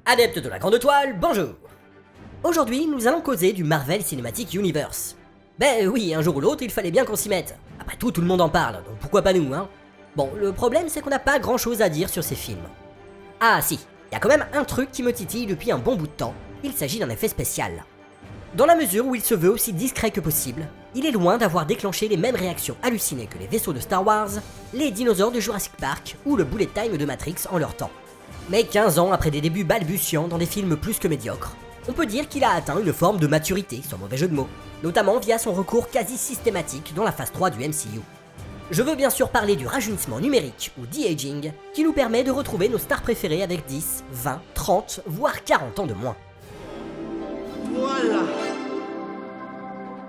Adeptes de la grande toile, bonjour. Aujourd'hui, nous allons causer du Marvel Cinematic Universe. Ben oui, un jour ou l'autre, il fallait bien qu'on s'y mette. Après tout le monde en parle, donc pourquoi pas nous, hein. Bon, le problème, c'est qu'on n'a pas grand chose à dire sur ces films. Ah si, il y a quand même un truc qui me titille depuis un bon bout de temps, il s'agit d'un effet spécial. Dans la mesure où il se veut aussi discret que possible, il est loin d'avoir déclenché les mêmes réactions hallucinées que les vaisseaux de Star Wars, les dinosaures de Jurassic Park ou le bullet time de Matrix en leur temps. Mais 15 ans après des débuts balbutiants dans des films plus que médiocres, on peut dire qu'il a atteint une forme de maturité, sans mauvais jeu de mots, notamment via son recours quasi systématique dans la phase 3 du MCU. Je veux bien sûr parler du rajeunissement numérique, ou de-aging, qui nous permet de retrouver nos stars préférées avec 10, 20, 30, voire 40 ans de moins. Voilà.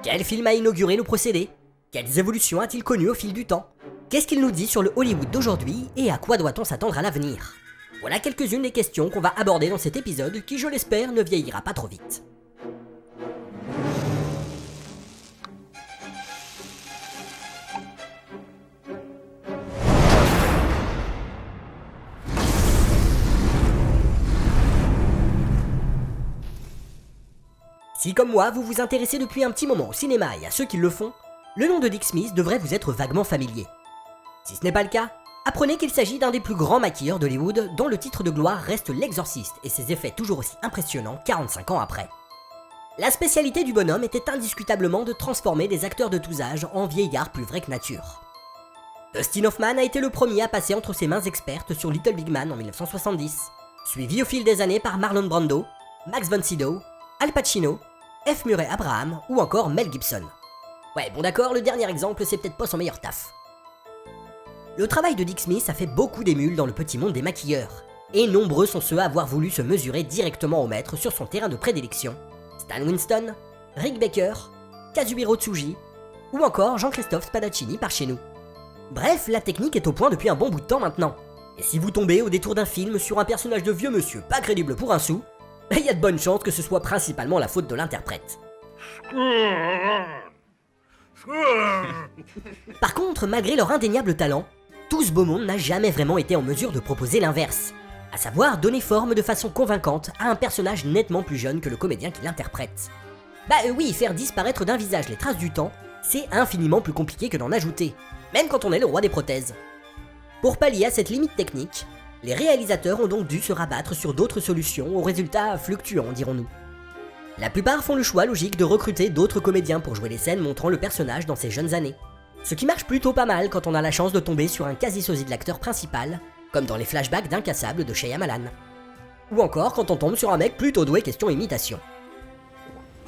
Quel film a inauguré le procédé? Quelles évolutions a-t-il connues au fil du temps? Qu'est-ce qu'il nous dit sur le Hollywood d'aujourd'hui et à quoi doit-on s'attendre à l'avenir? Voilà quelques-unes des questions qu'on va aborder dans cet épisode qui, je l'espère, ne vieillira pas trop vite. Si comme moi, vous vous intéressez depuis un petit moment au cinéma et à ceux qui le font, le nom de Dick Smith devrait vous être vaguement familier. Si ce n'est pas le cas, apprenez qu'il s'agit d'un des plus grands maquilleurs d'Hollywood dont le titre de gloire reste L'Exorciste et ses effets toujours aussi impressionnants 45 ans après. La spécialité du bonhomme était indiscutablement de transformer des acteurs de tous âges en vieillards plus vrais que nature. Dustin Hoffman a été le premier à passer entre ses mains expertes sur Little Big Man en 1970, suivi au fil des années par Marlon Brando, Max von Sydow, Al Pacino, F. Murray Abraham ou encore Mel Gibson. Ouais, bon d'accord, le dernier exemple c'est peut-être pas son meilleur taf. Le travail de Dick Smith a fait beaucoup d'émules dans le petit monde des maquilleurs, et nombreux sont ceux à avoir voulu se mesurer directement au maître sur son terrain de prédilection. Stan Winston, Rick Baker, Kazuhiro Tsuji, ou encore Jean-Christophe Spadaccini par chez nous. Bref, la technique est au point depuis un bon bout de temps maintenant, et si vous tombez au détour d'un film sur un personnage de vieux monsieur pas crédible pour un sou, il y a de bonnes chances que ce soit principalement la faute de l'interprète. Par contre, malgré leur indéniable talent, tout ce beau monde n'a jamais vraiment été en mesure de proposer l'inverse, à savoir donner forme de façon convaincante à un personnage nettement plus jeune que le comédien qui l'interprète. Bah oui, faire disparaître d'un visage les traces du temps, c'est infiniment plus compliqué que d'en ajouter, même quand on est le roi des prothèses. Pour pallier à cette limite technique, les réalisateurs ont donc dû se rabattre sur d'autres solutions aux résultats fluctuants, dirons-nous. La plupart font le choix logique de recruter d'autres comédiens pour jouer les scènes montrant le personnage dans ses jeunes années. Ce qui marche plutôt pas mal quand on a la chance de tomber sur un quasi-sosie de l'acteur principal, comme dans les flashbacks d'Incassables de Shyamalan. Ou encore quand on tombe sur un mec plutôt doué question imitation.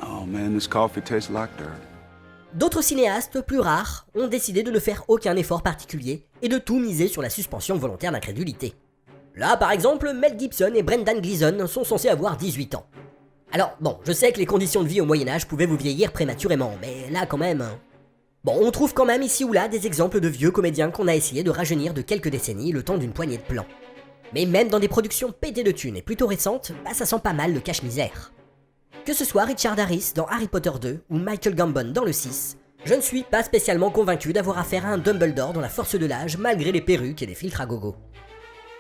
Oh man, this coffee tastes like dirt. D'autres cinéastes, plus rares, ont décidé de ne faire aucun effort particulier et de tout miser sur la suspension volontaire d'incrédulité. Là, par exemple, Mel Gibson et Brendan Gleeson sont censés avoir 18 ans. Alors, bon, je sais que les conditions de vie au Moyen-Âge pouvaient vous vieillir prématurément, mais là quand même... Bon, on trouve quand même ici ou là des exemples de vieux comédiens qu'on a essayé de rajeunir de quelques décennies le temps d'une poignée de plans. Mais même dans des productions pétées de thunes et plutôt récentes, bah ça sent pas mal le cache-misère. Que ce soit Richard Harris dans Harry Potter 2 ou Michael Gambon dans le 6, je ne suis pas spécialement convaincu d'avoir affaire à un Dumbledore dans la force de l'âge malgré les perruques et les filtres à gogo.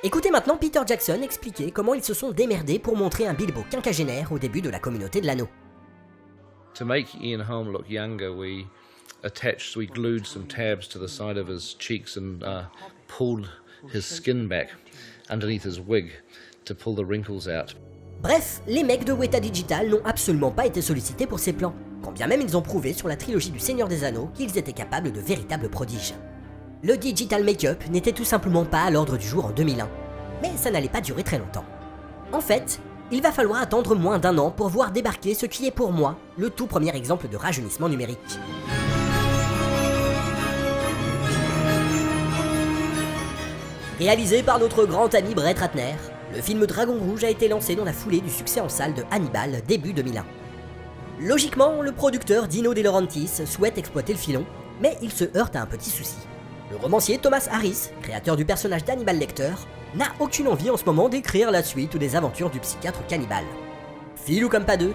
Écoutez maintenant Peter Jackson expliquer comment ils se sont démerdés pour montrer un Bilbo quinquagénaire au début de la communauté de l'anneau. To make Ian Holm look younger, we glued some tabs to the side of his cheeks and pulled his skin back underneath his wig to pull the wrinkles out. Bref, les mecs de Weta Digital n'ont absolument pas été sollicités pour ces plans, quand bien même ils ont prouvé sur la trilogie du Seigneur des Anneaux qu'ils étaient capables de véritables prodiges. Le digital make-up n'était tout simplement pas à l'ordre du jour en 2001, mais ça n'allait pas durer très longtemps. En fait, il va falloir attendre moins d'1 an pour voir débarquer ce qui est pour moi le tout premier exemple de rajeunissement numérique. Réalisé par notre grand ami Brett Ratner, le film Dragon Rouge a été lancé dans la foulée du succès en salle de Hannibal début 2001. Logiquement, le producteur Dino De Laurentiis souhaite exploiter le filon, mais il se heurte à un petit souci. Le romancier Thomas Harris, créateur du personnage d'Hannibal Lecter, n'a aucune envie en ce moment d'écrire la suite ou des aventures du psychiatre cannibale. Fil ou comme pas deux,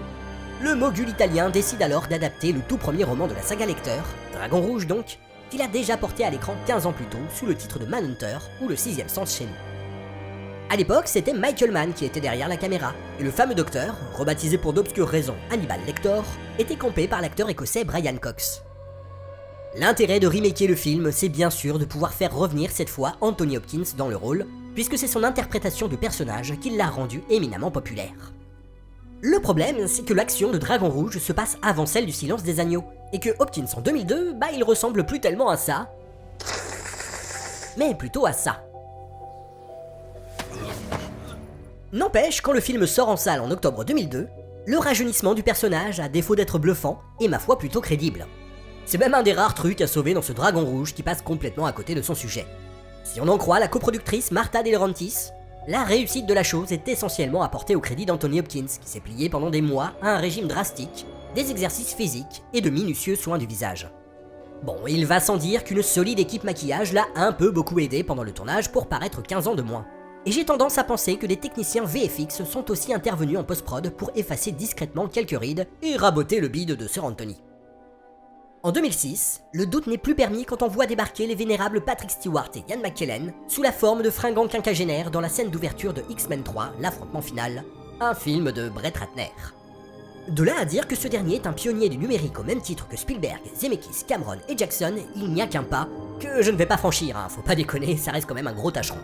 le mogul italien décide alors d'adapter le tout premier roman de la saga Lecter, Dragon Rouge donc, qu'il a déjà porté à l'écran 15 ans plus tôt sous le titre de Manhunter ou Le Sixième Sens chez nous. À l'époque, c'était Michael Mann qui était derrière la caméra, et le fameux docteur, rebaptisé pour d'obscures raisons Hannibal Lecter, était campé par l'acteur écossais Brian Cox. L'intérêt de remaker le film, c'est bien sûr de pouvoir faire revenir cette fois Anthony Hopkins dans le rôle, puisque c'est son interprétation du personnage qui l'a rendu éminemment populaire. Le problème, c'est que l'action de Dragon Rouge se passe avant celle du Silence des Agneaux, et que Hopkins en 2002, il ressemble plus tellement à ça, mais plutôt à ça. N'empêche, quand le film sort en salle en octobre 2002, le rajeunissement du personnage, à défaut d'être bluffant, est ma foi plutôt crédible. C'est même un des rares trucs à sauver dans ce Dragon Rouge qui passe complètement à côté de son sujet. Si on en croit la coproductrice Martha De Laurentiis, la réussite de la chose est essentiellement apportée au crédit d'Anthony Hopkins, qui s'est plié pendant des mois à un régime drastique, des exercices physiques et de minutieux soins du visage. Bon, il va sans dire qu'une solide équipe maquillage l'a un peu beaucoup aidé pendant le tournage pour paraître 15 ans de moins. Et j'ai tendance à penser que des techniciens VFX sont aussi intervenus en post-prod pour effacer discrètement quelques rides et raboter le bide de Sir Anthony. En 2006, le doute n'est plus permis quand on voit débarquer les vénérables Patrick Stewart et Ian McKellen sous la forme de fringants quinquagénaires dans la scène d'ouverture de X-Men 3, l'affrontement final, un film de Brett Ratner. De là à dire que ce dernier est un pionnier du numérique au même titre que Spielberg, Zemeckis, Cameron et Jackson, il n'y a qu'un pas que je ne vais pas franchir, faut pas déconner, ça reste quand même un gros tâcheron.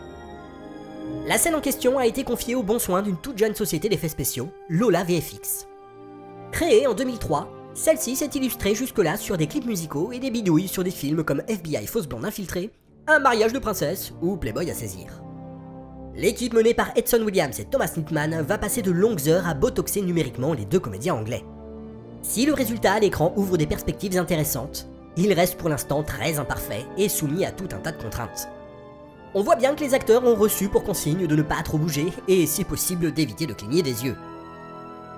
La scène en question a été confiée au bon soin d'une toute jeune société d'effets spéciaux, Lola VFX. Créée en 2003, celle-ci s'est illustrée jusque-là sur des clips musicaux et des bidouilles sur des films comme FBI Fausse Blonde Infiltrée, Un mariage de princesse ou Playboy à saisir. L'équipe menée par Edson Williams et Thomas Nitman va passer de longues heures à botoxer numériquement les deux comédiens anglais. Si le résultat à l'écran ouvre des perspectives intéressantes, il reste pour l'instant très imparfait et soumis à tout un tas de contraintes. On voit bien que les acteurs ont reçu pour consigne de ne pas trop bouger et, si possible, d'éviter de cligner des yeux.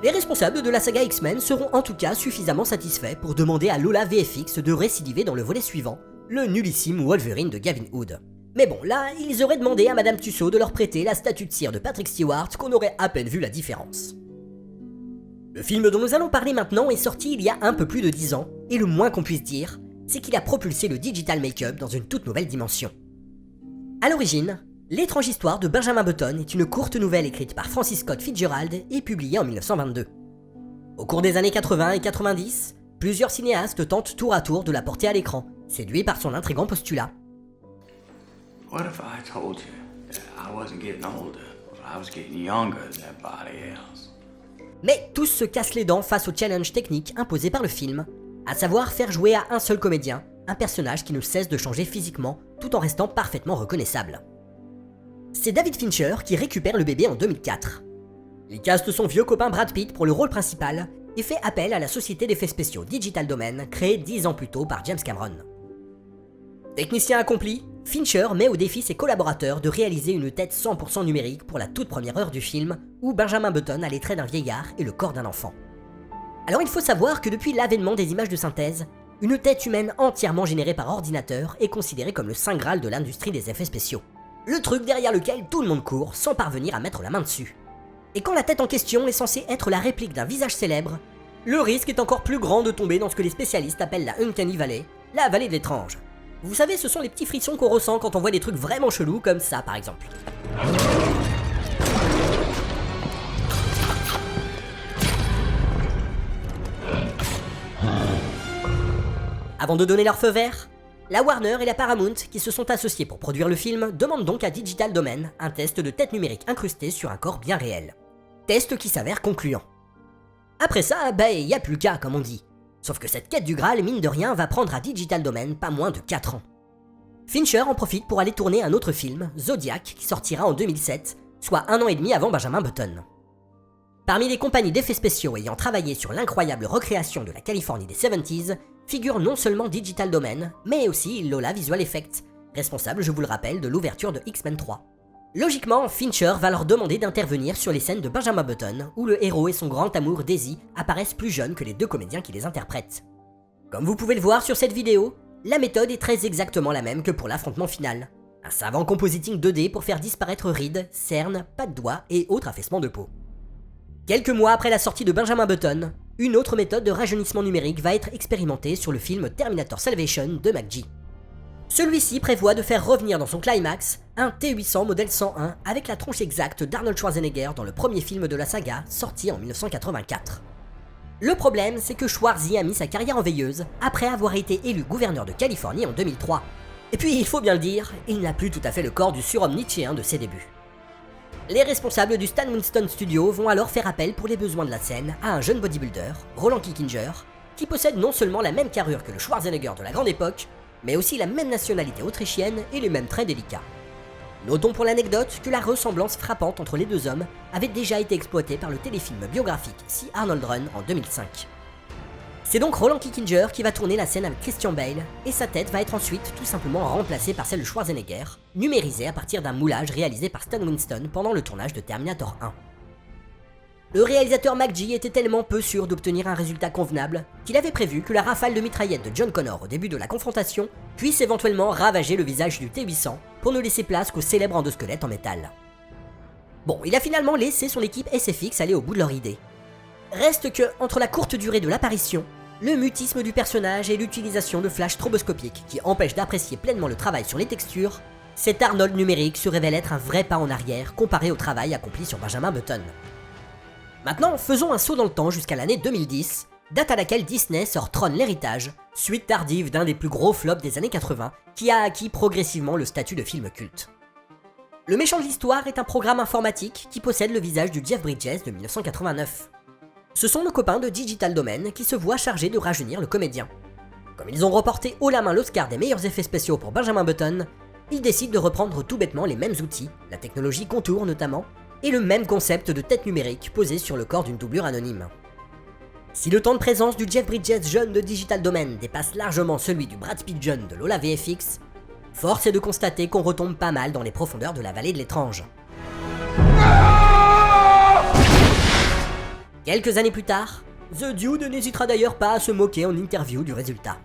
Les responsables de la saga X-Men seront en tout cas suffisamment satisfaits pour demander à Lola VFX de récidiver dans le volet suivant, le nullissime Wolverine de Gavin Hood. Mais bon, là, ils auraient demandé à Madame Tussaud de leur prêter la statue de cire de Patrick Stewart qu'on aurait à peine vu la différence. Le film dont nous allons parler maintenant est sorti il y a un peu plus de 10 ans, et le moins qu'on puisse dire, c'est qu'il a propulsé le digital make-up dans une toute nouvelle dimension. À l'origine, L'étrange histoire de Benjamin Button est une courte nouvelle écrite par Francis Scott Fitzgerald et publiée en 1922. Au cours des années 80 et 90, plusieurs cinéastes tentent tour à tour de la porter à l'écran, séduits par son intrigant postulat. What if I told you that I wasn't getting older, but I was getting younger than everybody else? Mais tous se cassent les dents face au challenge technique imposé par le film, à savoir faire jouer à un seul comédien, un personnage qui ne cesse de changer physiquement tout en restant parfaitement reconnaissable. C'est David Fincher qui récupère le bébé en 2004. Il caste son vieux copain Brad Pitt pour le rôle principal et fait appel à la société d'effets spéciaux Digital Domain créée 10 ans plus tôt par James Cameron. Technicien accompli, Fincher met au défi ses collaborateurs de réaliser une tête 100% numérique pour la toute première heure du film où Benjamin Button a les traits d'un vieillard et le corps d'un enfant. Alors il faut savoir que depuis l'avènement des images de synthèse, une tête humaine entièrement générée par ordinateur est considérée comme le saint graal de l'industrie des effets spéciaux. Le truc derrière lequel tout le monde court sans parvenir à mettre la main dessus. Et quand la tête en question est censée être la réplique d'un visage célèbre, le risque est encore plus grand de tomber dans ce que les spécialistes appellent la Uncanny Valley, la vallée de l'étrange. Vous savez, ce sont les petits frissons qu'on ressent quand on voit des trucs vraiment chelous comme ça par exemple. Avant de donner leur feu vert, la Warner et la Paramount, qui se sont associés pour produire le film, demandent donc à Digital Domain un test de tête numérique incrustée sur un corps bien réel. Test qui s'avère concluant. Après ça, il n'y a plus qu'à, comme on dit. Sauf que cette quête du Graal, mine de rien, va prendre à Digital Domain pas moins de 4 ans. Fincher en profite pour aller tourner un autre film, Zodiac, qui sortira en 2007, soit 1 an et demi avant Benjamin Button. Parmi les compagnies d'effets spéciaux ayant travaillé sur l'incroyable recréation de la Californie des 70s, figure non seulement Digital Domain, mais aussi Lola Visual Effects, responsable, je vous le rappelle, de l'ouverture de X-Men 3. Logiquement, Fincher va leur demander d'intervenir sur les scènes de Benjamin Button, où le héros et son grand amour Daisy apparaissent plus jeunes que les deux comédiens qui les interprètent. Comme vous pouvez le voir sur cette vidéo, la méthode est très exactement la même que pour l'affrontement final. Un savant compositing 2D pour faire disparaître rides, cernes, pas de doigts et autres affaissements de peau. Quelques mois après la sortie de Benjamin Button, une autre méthode de rajeunissement numérique va être expérimentée sur le film Terminator Salvation de McG. Celui-ci prévoit de faire revenir dans son climax un T-800 modèle 101 avec la tronche exacte d'Arnold Schwarzenegger dans le premier film de la saga sorti en 1984. Le problème, c'est que Schwarzy a mis sa carrière en veilleuse après avoir été élu gouverneur de Californie en 2003. Et puis, il faut bien le dire, il n'a plus tout à fait le corps du surhomme nietzschéen de ses débuts. Les responsables du Stan Winston Studio vont alors faire appel pour les besoins de la scène à un jeune bodybuilder, Roland Kickinger, qui possède non seulement la même carrure que le Schwarzenegger de la grande époque, mais aussi la même nationalité autrichienne et les mêmes traits délicats. Notons pour l'anecdote que la ressemblance frappante entre les deux hommes avait déjà été exploitée par le téléfilm biographique See Arnold Run en 2005. C'est donc Roland Kickinger qui va tourner la scène avec Christian Bale, et sa tête va être ensuite tout simplement remplacée par celle de Schwarzenegger, numérisée à partir d'un moulage réalisé par Stan Winston pendant le tournage de Terminator 1. Le réalisateur McG était tellement peu sûr d'obtenir un résultat convenable qu'il avait prévu que la rafale de mitraillette de John Connor au début de la confrontation puisse éventuellement ravager le visage du T-800 pour ne laisser place qu'au célèbre endosquelette en métal. Bon, il a finalement laissé son équipe SFX aller au bout de leur idée. Reste que, entre la courte durée de l'apparition, le mutisme du personnage et l'utilisation de flashs stroboscopiques qui empêchent d'apprécier pleinement le travail sur les textures, cet Arnold numérique se révèle être un vrai pas en arrière comparé au travail accompli sur Benjamin Button. Maintenant, faisons un saut dans le temps jusqu'à l'année 2010, date à laquelle Disney sort Tron l'héritage, suite tardive d'un des plus gros flops des années 80, qui a acquis progressivement le statut de film culte. Le méchant de l'histoire est un programme informatique qui possède le visage du Jeff Bridges de 1989. Ce sont nos copains de Digital Domain qui se voient chargés de rajeunir le comédien. Comme ils ont remporté haut la main l'Oscar des meilleurs effets spéciaux pour Benjamin Button, ils décident de reprendre tout bêtement les mêmes outils, la technologie Contour notamment, et le même concept de tête numérique posée sur le corps d'une doublure anonyme. Si le temps de présence du Jeff Bridges jeune de Digital Domain dépasse largement celui du Brad Pitt jeune de Lola VFX, force est de constater qu'on retombe pas mal dans les profondeurs de la vallée de l'étrange. Quelques années plus tard, The Dude n'hésitera d'ailleurs pas à se moquer en interview du résultat.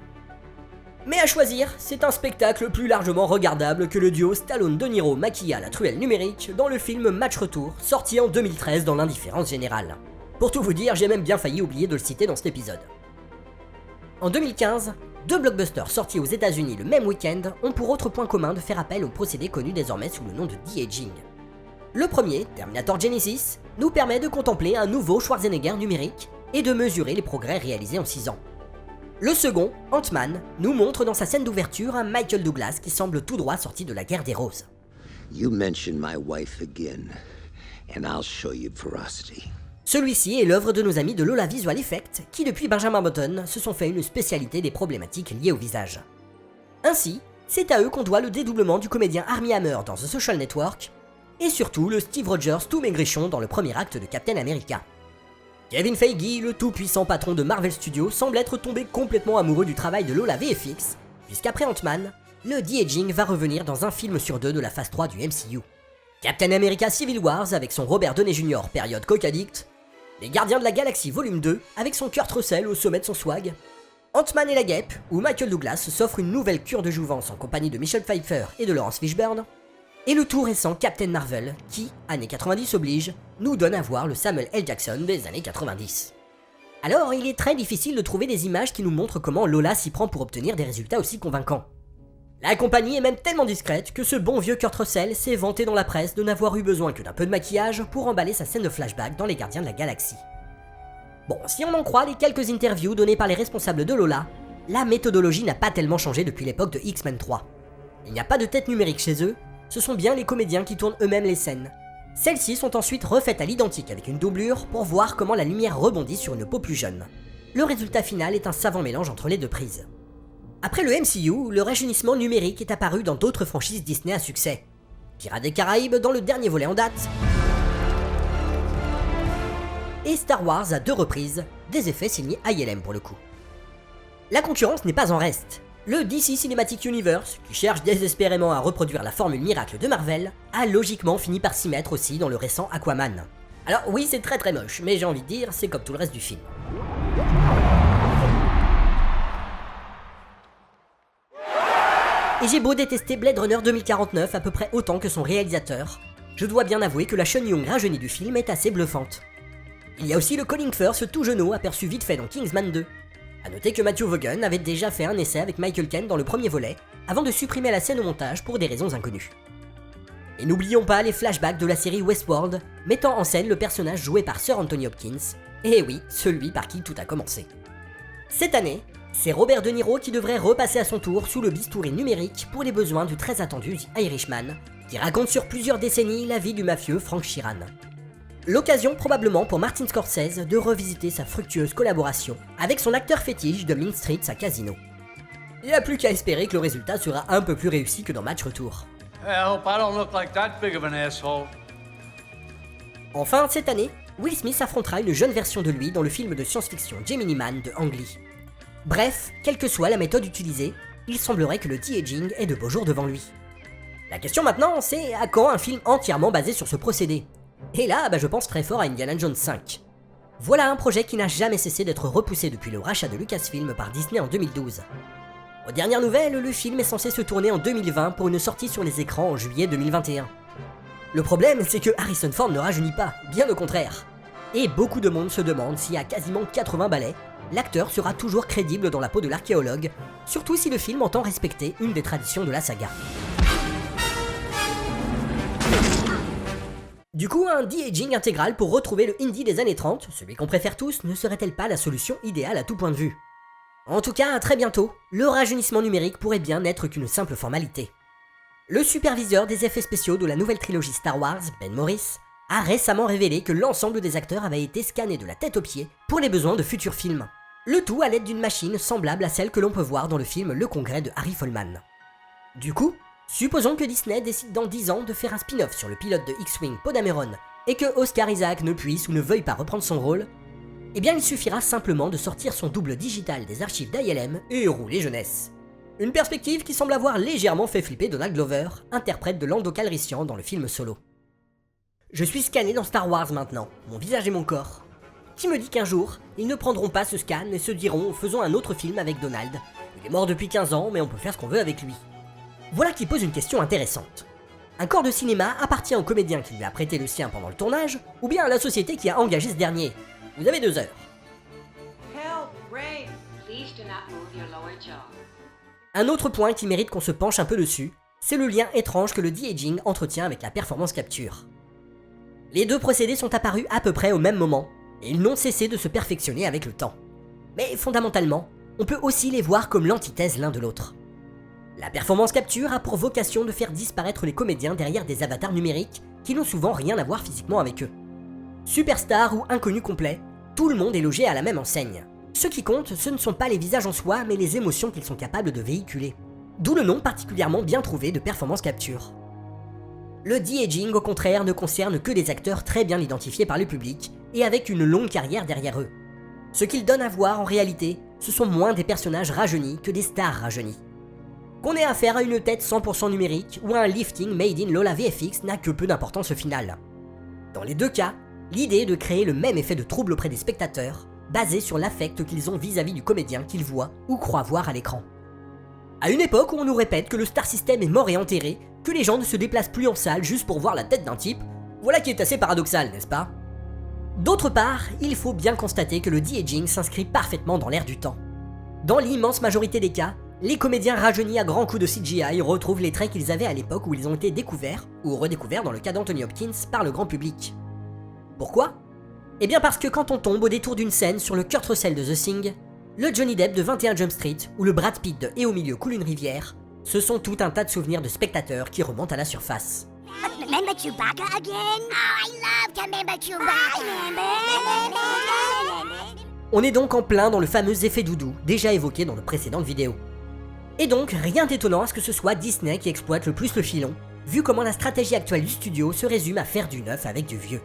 Mais à choisir, c'est un spectacle plus largement regardable que le duo Stallone-De Niro maquillé à la truelle numérique dans le film Match Retour, sorti en 2013 dans l'indifférence générale. Pour tout vous dire, j'ai même bien failli oublier de le citer dans cet épisode. En 2015, deux blockbusters sortis aux États-Unis le même week-end ont pour autre point commun de faire appel au procédé connu désormais sous le nom de de-aging. Le premier, Terminator Genisys, nous permet de contempler un nouveau Schwarzenegger numérique et de mesurer les progrès réalisés en 6 ans. Le second, Ant-Man, nous montre dans sa scène d'ouverture un Michael Douglas qui semble tout droit sorti de la guerre des roses. You mention my wife again, and I'll show you ferocity. Celui-ci est l'œuvre de nos amis de Lola Visual Effect qui depuis Benjamin Button se sont fait une spécialité des problématiques liées au visage. Ainsi, c'est à eux qu'on doit le dédoublement du comédien Armie Hammer dans The Social Network, et surtout le Steve Rogers tout maigrichon dans le premier acte de Captain America. Kevin Feige, le tout-puissant patron de Marvel Studios, semble être tombé complètement amoureux du travail de Lola VFX, puisqu'après Ant-Man, le de-aging va revenir dans un film sur deux de la phase 3 du MCU. Captain America Civil Wars avec son Robert Downey Jr. période coke addict, Les Gardiens de la Galaxie Volume 2 avec son Kurt Russell au sommet de son swag, Ant-Man et la Guêpe où Michael Douglas s'offre une nouvelle cure de jouvence en compagnie de Michelle Pfeiffer et de Laurence Fishburne, et le tout récent Captain Marvel qui, années 90 oblige, nous donne à voir le Samuel L. Jackson des années 90. Alors il est très difficile de trouver des images qui nous montrent comment Lola s'y prend pour obtenir des résultats aussi convaincants. La compagnie est même tellement discrète que ce bon vieux Kurt Russell s'est vanté dans la presse de n'avoir eu besoin que d'un peu de maquillage pour emballer sa scène de flashback dans Les Gardiens de la Galaxie. Bon, si on en croit les quelques interviews données par les responsables de Lola, la méthodologie n'a pas tellement changé depuis l'époque de X-Men 3. Il n'y a pas de tête numérique chez eux, ce sont bien les comédiens qui tournent eux-mêmes les scènes. Celles-ci sont ensuite refaites à l'identique avec une doublure pour voir comment la lumière rebondit sur une peau plus jeune. Le résultat final est un savant mélange entre les deux prises. Après le MCU, le rajeunissement numérique est apparu dans d'autres franchises Disney à succès. Pirates des Caraïbes dans le dernier volet en date, et Star Wars à 2 reprises, des effets signés ILM pour le coup. La concurrence n'est pas en reste. Le DC Cinematic Universe, qui cherche désespérément à reproduire la formule miracle de Marvel, a logiquement fini par s'y mettre aussi dans le récent Aquaman. Alors oui, c'est très moche, mais j'ai envie de dire, c'est comme tout le reste du film. Et j'ai beau détester Blade Runner 2049 à peu près autant que son réalisateur, je dois bien avouer que la Sean Young rajeunie du film est assez bluffante. Il y a aussi le Colin Firth tout genou aperçu vite fait dans Kingsman 2. A noter que Matthew Vaughn avait déjà fait un essai avec Michael Caine dans le premier volet, avant de supprimer la scène au montage pour des raisons inconnues. Et n'oublions pas les flashbacks de la série Westworld, mettant en scène le personnage joué par Sir Anthony Hopkins, et oui, celui par qui tout a commencé. Cette année, c'est Robert De Niro qui devrait repasser à son tour sous le bistouri numérique pour les besoins du très attendu The Irishman, qui raconte sur plusieurs décennies la vie du mafieux Frank Sheeran. L'occasion probablement pour Martin Scorsese de revisiter sa fructueuse collaboration avec son acteur fétiche de Mean Streets à Casino. Il n'y a plus qu'à espérer que le résultat sera un peu plus réussi que dans Match Retour. Help, I don't look like that big of an asshole. Enfin, cette année, Will Smith affrontera une jeune version de lui dans le film de science-fiction Gemini Man de Ang Lee. Bref, quelle que soit la méthode utilisée, il semblerait que le de-aging ait de beaux jours devant lui. La question maintenant, c'est à quand un film entièrement basé sur ce procédé? Et là, je pense très fort à Indiana Jones 5. Voilà un projet qui n'a jamais cessé d'être repoussé depuis le rachat de Lucasfilm par Disney en 2012. Aux dernières nouvelles, le film est censé se tourner en 2020 pour une sortie sur les écrans en juillet 2021. Le problème, c'est que Harrison Ford ne rajeunit pas, bien au contraire. Et beaucoup de monde se demande si à quasiment 80 balais, l'acteur sera toujours crédible dans la peau de l'archéologue, surtout si le film entend respecter une des traditions de la saga. Du coup, un de-aging intégral pour retrouver le Indy des années 30, celui qu'on préfère tous, ne serait-elle pas la solution idéale à tout point de vue? En tout cas, à très bientôt, le rajeunissement numérique pourrait bien n'être qu'une simple formalité. Le superviseur des effets spéciaux de la nouvelle trilogie Star Wars, Ben Morris, a récemment révélé que l'ensemble des acteurs avait été scanné de la tête aux pieds pour les besoins de futurs films. Le tout à l'aide d'une machine semblable à celle que l'on peut voir dans le film Le Congrès de Harry Folman. Du coup, supposons que Disney décide dans 10 ans de faire un spin-off sur le pilote de X-Wing Poe Dameron et que Oscar Isaac ne puisse ou ne veuille pas reprendre son rôle, eh bien il suffira simplement de sortir son double digital des archives d'ILM et rouler jeunesse. Une perspective qui semble avoir légèrement fait flipper Donald Glover, interprète de Lando Calrissian dans le film Solo. Je suis scanné dans Star Wars maintenant, mon visage et mon corps. Qui me dit qu'un jour, ils ne prendront pas ce scan et se diront « faisons un autre film avec Donald. Il est mort depuis 15 ans, mais on peut faire ce qu'on veut avec lui. » Voilà qui pose une question intéressante. Un corps de cinéma appartient au comédien qui lui a prêté le sien pendant le tournage, ou bien à la société qui a engagé ce dernier. Vous avez 2 heures. Help, Ray. Please do not move your lower jaw. Un autre point qui mérite qu'on se penche un peu dessus, c'est le lien étrange que le de-aging entretient avec la performance capture. Les deux procédés sont apparus à peu près au même moment, et ils n'ont cessé de se perfectionner avec le temps. Mais fondamentalement, on peut aussi les voir comme l'antithèse l'un de l'autre. La performance capture a pour vocation de faire disparaître les comédiens derrière des avatars numériques qui n'ont souvent rien à voir physiquement avec eux. Superstar ou inconnu complet, tout le monde est logé à la même enseigne. Ce qui compte, ce ne sont pas les visages en soi, mais les émotions qu'ils sont capables de véhiculer. D'où le nom particulièrement bien trouvé de performance capture. Le de-aging, au contraire, ne concerne que des acteurs très bien identifiés par le public et avec une longue carrière derrière eux. Ce qu'ils donnent à voir en réalité, ce sont moins des personnages rajeunis que des stars rajeunies. Qu'on ait affaire à une tête 100% numérique ou à un lifting made in Lola VFX n'a que peu d'importance au final. Dans les deux cas, l'idée est de créer le même effet de trouble auprès des spectateurs, basé sur l'affect qu'ils ont vis-à-vis du comédien qu'ils voient ou croient voir à l'écran. À une époque où on nous répète que le star system est mort et enterré, que les gens ne se déplacent plus en salle juste pour voir la tête d'un type, voilà qui est assez paradoxal, n'est-ce pas? D'autre part, il faut bien constater que le de-aging s'inscrit parfaitement dans l'air du temps. Dans l'immense majorité des cas, les comédiens rajeunis à grands coups de CGI retrouvent les traits qu'ils avaient à l'époque où ils ont été découverts, ou redécouverts dans le cas d'Anthony Hopkins, par le grand public. Pourquoi? Eh bien parce que quand on tombe au détour d'une scène sur le Kurt Russell de The Thing, le Johnny Depp de 21 Jump Street ou le Brad Pitt de Et au milieu coule une rivière, ce sont tout un tas de souvenirs de spectateurs qui remontent à la surface. Remember Chewbacca again? Oh, I love to remember Chewbacca. On est donc en plein dans le fameux effet doudou, déjà évoqué dans de précédentes vidéos. Et donc, rien d'étonnant à ce que ce soit Disney qui exploite le plus le filon, vu comment la stratégie actuelle du studio se résume à faire du neuf avec du vieux.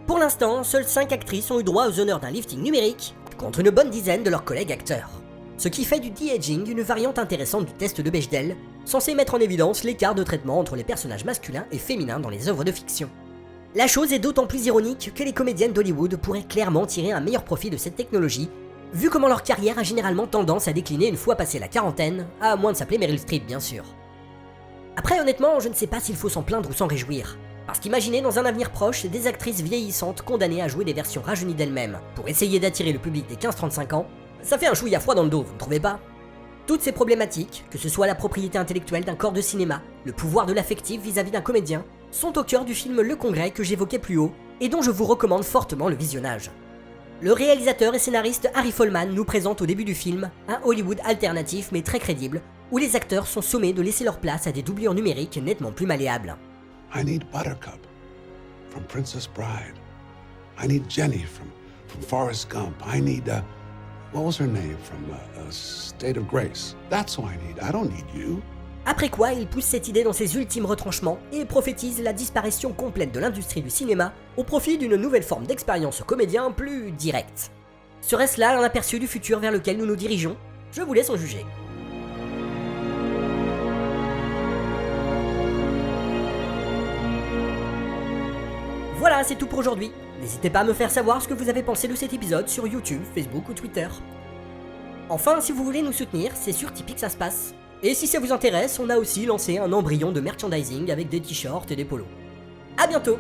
Pour l'instant, seules 5 actrices ont eu droit aux honneurs d'un lifting numérique, contre une bonne dizaine de leurs collègues acteurs. Ce qui fait du de-aging une variante intéressante du test de Bechdel, censé mettre en évidence l'écart de traitement entre les personnages masculins et féminins dans les œuvres de fiction. La chose est d'autant plus ironique que les comédiennes d'Hollywood pourraient clairement tirer un meilleur profit de cette technologie, vu comment leur carrière a généralement tendance à décliner une fois passée la quarantaine, à moins de s'appeler Meryl Streep bien sûr. Après honnêtement, je ne sais pas s'il faut s'en plaindre ou s'en réjouir, parce qu'imaginez dans un avenir proche des actrices vieillissantes condamnées à jouer des versions rajeunies d'elles-mêmes pour essayer d'attirer le public des 15-35 ans, ça fait un chouïa froid dans le dos, vous ne trouvez pas? Toutes ces problématiques, que ce soit la propriété intellectuelle d'un corps de cinéma, le pouvoir de l'affectif vis-à-vis d'un comédien, sont au cœur du film Le Congrès que j'évoquais plus haut et dont je vous recommande fortement le visionnage. Le réalisateur et scénariste Harry Folman nous présente au début du film un Hollywood alternatif mais très crédible, où les acteurs sont sommés de laisser leur place à des doublures numériques nettement plus malléables. I need Buttercup from Princess Bride. I need Jenny from Forrest Gump. I need, what was her name from State of Grace? That's who I need. I don't need you. Après quoi, il pousse cette idée dans ses ultimes retranchements et prophétise la disparition complète de l'industrie du cinéma au profit d'une nouvelle forme d'expérience comédien plus directe. Serait-ce là un aperçu du futur vers lequel nous nous dirigeons? Je vous laisse en juger. Voilà, c'est tout pour aujourd'hui. N'hésitez pas à me faire savoir ce que vous avez pensé de cet épisode sur YouTube, Facebook ou Twitter. Enfin, si vous voulez nous soutenir, c'est sur Tipeee que ça se passe. Et si ça vous intéresse, on a aussi lancé un embryon de merchandising avec des t-shirts et des polos. A bientôt!